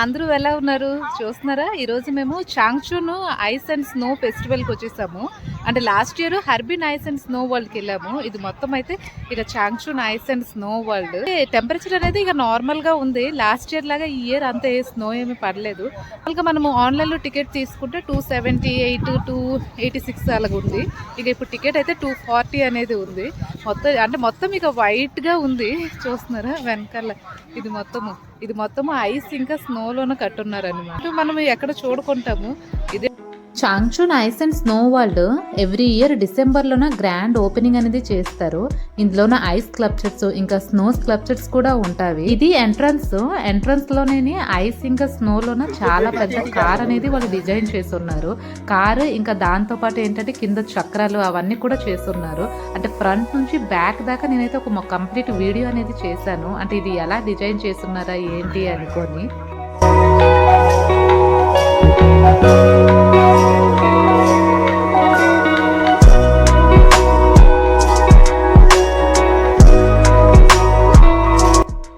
అందరూ ఎలా ఉన్నారు చూస్తున్నారా? ఈరోజు మేము చాంగ్చూన్ ఐస్ అండ్ స్నో ఫెస్టివల్కి వచ్చేసాము. అంటే last year Harbin ice and snow వరల్డ్కి వెళ్ళాము. ఇది మొత్తం అయితే ఇక Changchun ice and snow world. Temperature అనేది ఇక నార్మల్గా ఉంది. లాస్ట్ ఇయర్ లాగా ఈ ఇయర్ అంతే స్నో ఏమీ పడలేదు. అలాగే మనము ఆన్లైన్లో టికెట్ తీసుకుంటే 278 286 అలాగ ఉంది. ఇక ఇప్పుడు టికెట్ అయితే 240 అనేది ఉంది. మొత్తం ఇక వైట్గా ఉంది చూస్తున్నారా వెనకాల. ఇది మొత్తము ఐస్ ఇంకా స్నోలోనే కట్టున్నారు అనమాట. మనం ఎక్కడ చూడుకుంటాము. ఇదే Changchun ice and snow world every year డిసెంబర్లోన గ్రాండ్ ఓపెనింగ్ అనేది చేస్తారు. ఇందులోన ఐస్ స్కల్ప్చర్స్ ఇంకా స్నో స్కల్ప్చర్స్ కూడా ఉంటాయి. ఇది ఎంట్రన్స్ లోనే ఐస్ ఇంకా స్నోలోన చాలా పెద్ద కార్ అనేది వాళ్ళు డిజైన్ చేస్తున్నారు. కారు ఇంకా దాంతో పాటు ఏంటంటే కింద చక్రాలు అవన్నీ కూడా చేస్తున్నారు. అంటే ఫ్రంట్ నుంచి బ్యాక్ దాకా నేనైతే ఒక కంప్లీట్ వీడియో అనేది చేశాను. అంటే ఇది ఎలా డిజైన్ చేస్తున్నారా ఏంటి అనుకొని.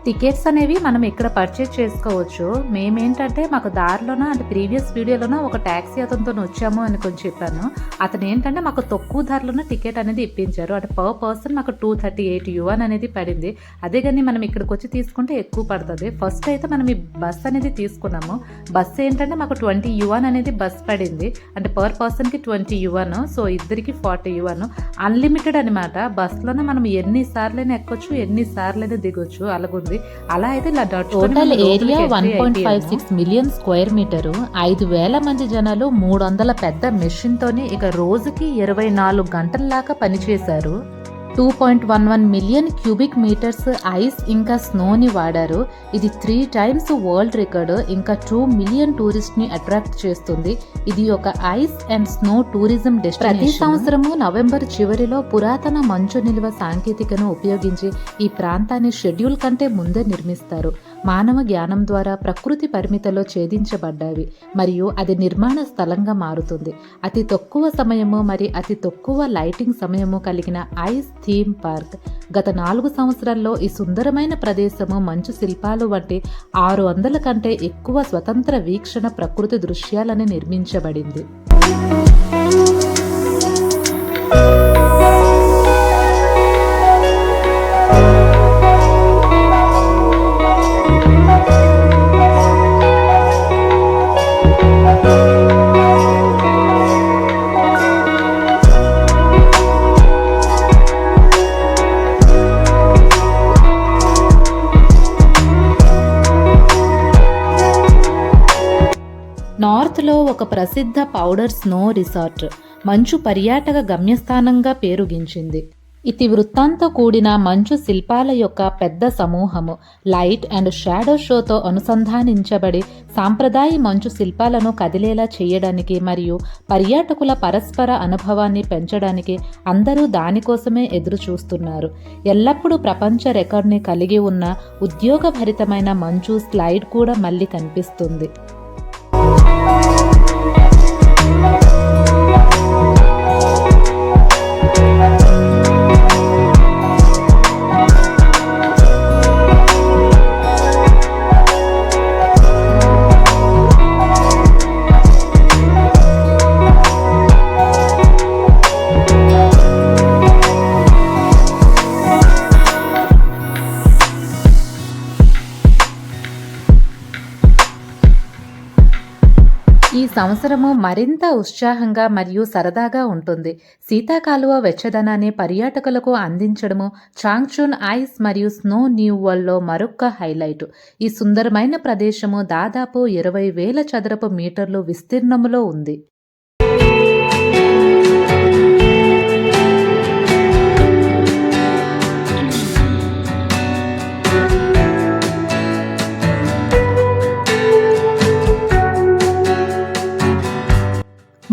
టికెట్స్ అనేవి మనం ఇక్కడ పర్చేజ్ చేసుకోవచ్చు. మేమేంటంటే మాకు దారిలోన అంటే ప్రీవియస్ వీడియోలోన ఒక ట్యాక్సీ అతనితో వచ్చాము అని కొంచెం చెప్పాను. అతను ఏంటంటే మాకు తక్కువ ధరలోనే టికెట్ అనేది ఇప్పించారు. అంటే పర్ పర్సన్ మాకు 238 యువాన్ అనేది పడింది. అదే కానీ మనం ఇక్కడికి వచ్చి తీసుకుంటే ఎక్కువ పడుతుంది. ఫస్ట్ అయితే మనం ఈ బస్ అనేది తీసుకున్నాము. బస్ ఏంటంటే మాకు 20 యువాన్ అనేది బస్ పడింది. అంటే పర్ పర్సన్కి 20 యువాన్. సో ఇద్దరికి 40 యువాన్. అన్లిమిటెడ్ అనమాట. బస్లోనే మనం ఎన్నిసార్లైనా ఎక్కొచ్చు, ఎన్నిసార్లైనా దిగొచ్చు. అలాగుంది. అలా అయితే total area 1.56 million square metre. 5,000 మంది జనాలు 300 పెద్ద మెషిన్ తోని ఇక రోజుకి 24 గంటల్లాగా పనిచేశారు. 2.11 మిలియన్ క్యూబిక్ మీటర్స్ ఐస్ ఇంకా స్నోని వాడారు. ఇది 3 టైమ్స్ వరల్డ్ రికార్డు. ఇంకా 2 మిలియన్ టూరిస్ట్ ని అట్రాక్ట్ చేస్తుంది. ఇది ఒక ice and snow tourism destination. ప్రతి సంవత్సరము నవంబర్ చివరిలో పురాతన మంచు నిల్వ సాంకేతికను ఉపయోగించి ఈ ప్రాంతాన్ని షెడ్యూల్ కంటే ముందే నిర్మిస్తారు. మానవ జ్ఞానం ద్వారా ప్రకృతి పరిమితిలో ఛేదించబడ్డావి మరియు అది నిర్మాణ స్థలంగా మారుతుంది. అతి తక్కువ సమయము మరియు అతి తక్కువ లైటింగ్ సమయము కలిగిన ఐస్ థీమ్ పార్క్. గత 4 సంవత్సరాల్లో ఈ సుందరమైన ప్రదేశము మంచు శిల్పాలు వంటి 600 కంటే ఎక్కువ స్వతంత్ర వీక్షణ ప్రకృతి దృశ్యాలని నిర్మించబడింది. నార్త్లో ఒక ప్రసిద్ధ పౌడర్ స్నో రిసార్ట్ మంచు పర్యాటక గమ్యస్థానంగా పేరుగించింది. ఇతివృత్తంతో కూడిన మంచు శిల్పాల యొక్క పెద్ద సమూహము లైట్ అండ్ షాడో షోతో అనుసంధానించబడి సాంప్రదాయ మంచు శిల్పాలను కదిలేలా చేయడానికి మరియు పర్యాటకుల పరస్పర అనుభవాన్ని పెంచడానికి అందరూ దానికోసమే ఎదురు చూస్తున్నారు. ఎల్లప్పుడూ ప్రపంచ రికార్డుని కలిగి ఉన్న ఉద్యోగభరితమైన మంచు స్లైడ్ కూడా మళ్ళీ కనిపిస్తుంది. ఈ సంవత్సరము మరింత ఉత్సాహంగా మరియు సరదాగా ఉంటుంది. శీతాకాలువ వెచ్చదనాన్ని పర్యాటకులకు అందించడము చాంగ్చూన్ ఐస్ మరియు స్నో న్యూ వరల్డ్లో మరొక హైలైట్. ఈ సుందరమైన ప్రదేశము దాదాపు 20,000 చదరపు మీటర్లు విస్తీర్ణములో ఉంది.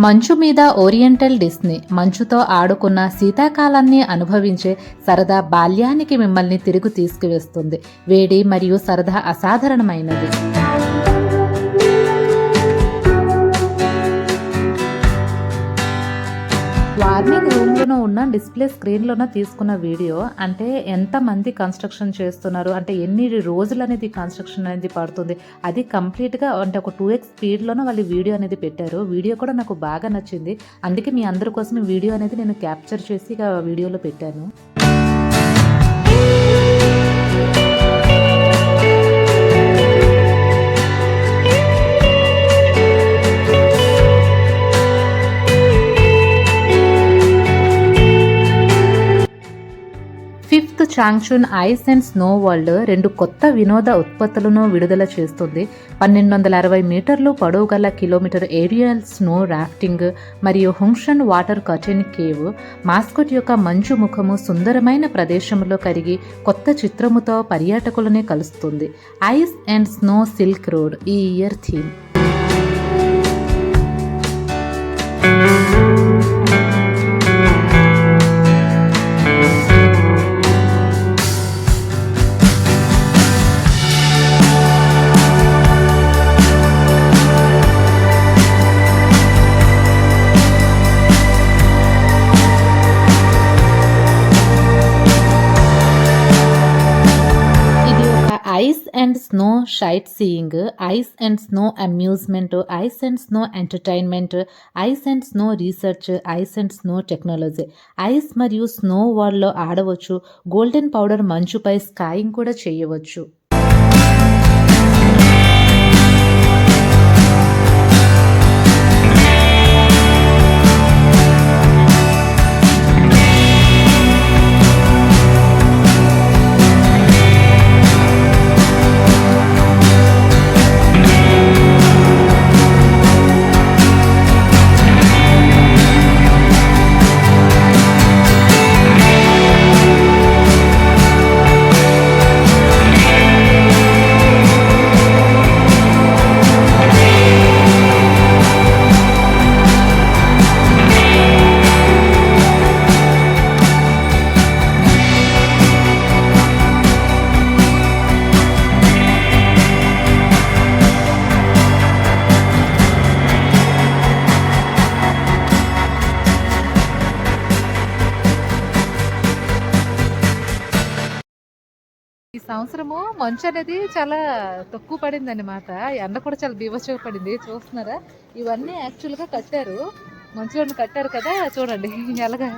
మంచు మీద ఓరియంటల్ డిస్నీ మంచుతో ఆడుకున్న శీతాకాలాన్ని అనుభవించే సరదా బాల్యానికి మిమ్మల్ని తిరిగి తీసుకువస్తుంది. వేడి మరియు సరదా అసాధారణమైనది. వార్నింగ్ రూమ్లోనూ ఉన్న డిస్ప్లే స్క్రీన్లోన తీసుకున్న వీడియో. అంటే ఎంతమంది కన్స్ట్రక్షన్ చేస్తున్నారు, అంటే ఎన్ని రోజులు అనేది కన్స్ట్రక్షన్ అనేది పడుతుంది, అది కంప్లీట్గా అంటే ఒక 2x స్పీడ్లోనే వాళ్ళు వీడియో అనేది పెట్టారు. వీడియో కూడా నాకు బాగా నచ్చింది. అందుకే మీ అందరి కోసం ఈ వీడియో అనేది నేను క్యాప్చర్ చేసి ఇక వీడియోలో పెట్టాను. Fifth చాంగ్చున్ ice and snow world 2 కొత్త వినోద ఉత్పత్తులను విడుదల చేస్తుంది. 1260 మీటర్లు పొడవు గల కిలోమీటర్ ఏరియల్ స్నో రాఫ్టింగ్ మరియు హుంగ్షన్ వాటర్ కర్టెన్ కేవ్. మాస్కోట్ యొక్క మంచు ముఖము సుందరమైన ప్రదేశంలో కరిగి కొత్త చిత్రముతో పర్యాటకులని కలుస్తుంది. Ice and snow silk road ఈ year theme. Ice and snow sightseeing, ice and snow amusement, ice and snow entertainment, ice and snow research, ice and snow technology. Ice మరియు స్నో వరల్డ్లో ఆడవచ్చు. గోల్డెన్ పౌడర్ మంచుపై స్కైయింగ్ కూడా చేయవచ్చు. ఈ సంవత్సరము మంచు అనేది చాలా తక్కువ పడింది అనమాట. ఎండ కూడా చాలా బీభత్సంగా పడింది. చూస్తున్నారా, ఇవన్నీ యాక్చువల్గా కట్టారు, మంచులను కట్టారు కదా. చూడండి ఎలాగా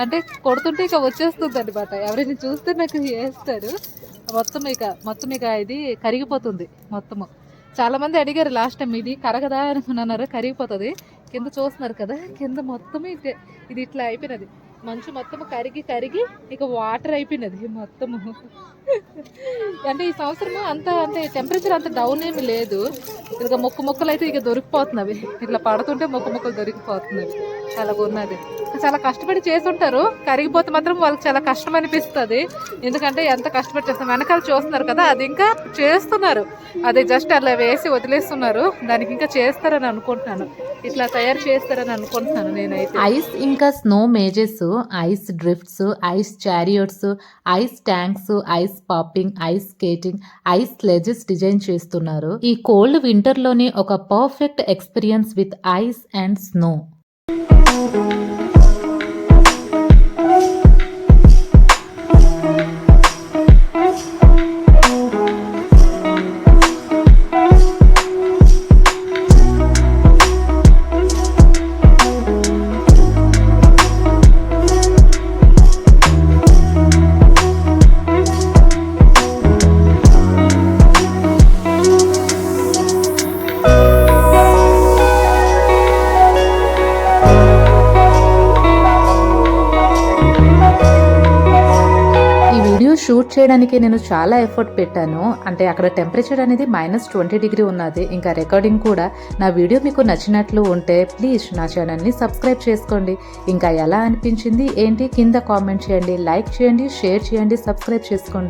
అంటే కొడుతుంటే ఇక వచ్చేస్తుంది అనమాట. ఎవరైనా చూస్తే నాకు వేస్తారు. మొత్తం ఇక ఇది కరిగిపోతుంది మొత్తము. చాలా మంది అడిగారు లాస్ట్ టైం, ఇది కరగదా అనుకున్నారు. కరిగిపోతుంది. కింద చూస్తున్నారు కదా, కింద మొత్తం ఇది ఇట్లా అయిపోయినది. మంచు మొత్తం కరిగి ఇక వాటర్ అయిపోయినది మొత్తము. అంటే ఈ సంవత్సరము అంటే టెంపరేచర్ అంత డౌన్ ఏమి లేదు. ఇక మొక్కలు అయితే ఇక దొరికిపోతున్నవి. ఇట్లా పడుతుంటే మొక్కలు దొరికిపోతున్నవి. అలాగ ఉన్నది. చాలా కష్టపడి చేస్తుంటారు. కరిగిపోతే మాత్రం వాళ్ళకి చాలా కష్టం అనిపిస్తుంది. ఎందుకంటే ఎంత కష్టపడి చేస్తాం. వెనకాల చూస్తున్నారు కదా, అది ఇంకా చేస్తున్నారు. అది జస్ట్ అలా వేసి వదిలేస్తున్నారు. దానికి ఇంకా చేస్తారని అనుకుంటున్నాను. ఇట్లా తయారు చేస్తారని అనుకుంటున్నాను నేనైతే. ఐస్ ఇంకా snow mazes, ice drifts, ice chariots, ice tanks, ice popping, ice skating, ice sledges design చేస్తున్నారు. ఈ కోల్డ్ వింటర్ లోని ఒక perfect experience with ice and snow. Shoot చేయడానికి నేను చాలా ఎఫర్ట్ పెట్టాను. అంటే అక్కడ టెంపరేచర్ అనేది -20 ఉన్నది. ఇంకా రికార్డింగ్ కూడా. నా వీడియో మీకు నచ్చినట్లు ఉంటే ప్లీజ్ నా ఛానల్ని సబ్స్క్రైబ్ చేసుకోండి. ఇంకా ఎలా అనిపించింది ఏంటి కింద కామెంట్ చేయండి, లైక్ చేయండి, షేర్ చేయండి, సబ్స్క్రైబ్ చేసుకోండి.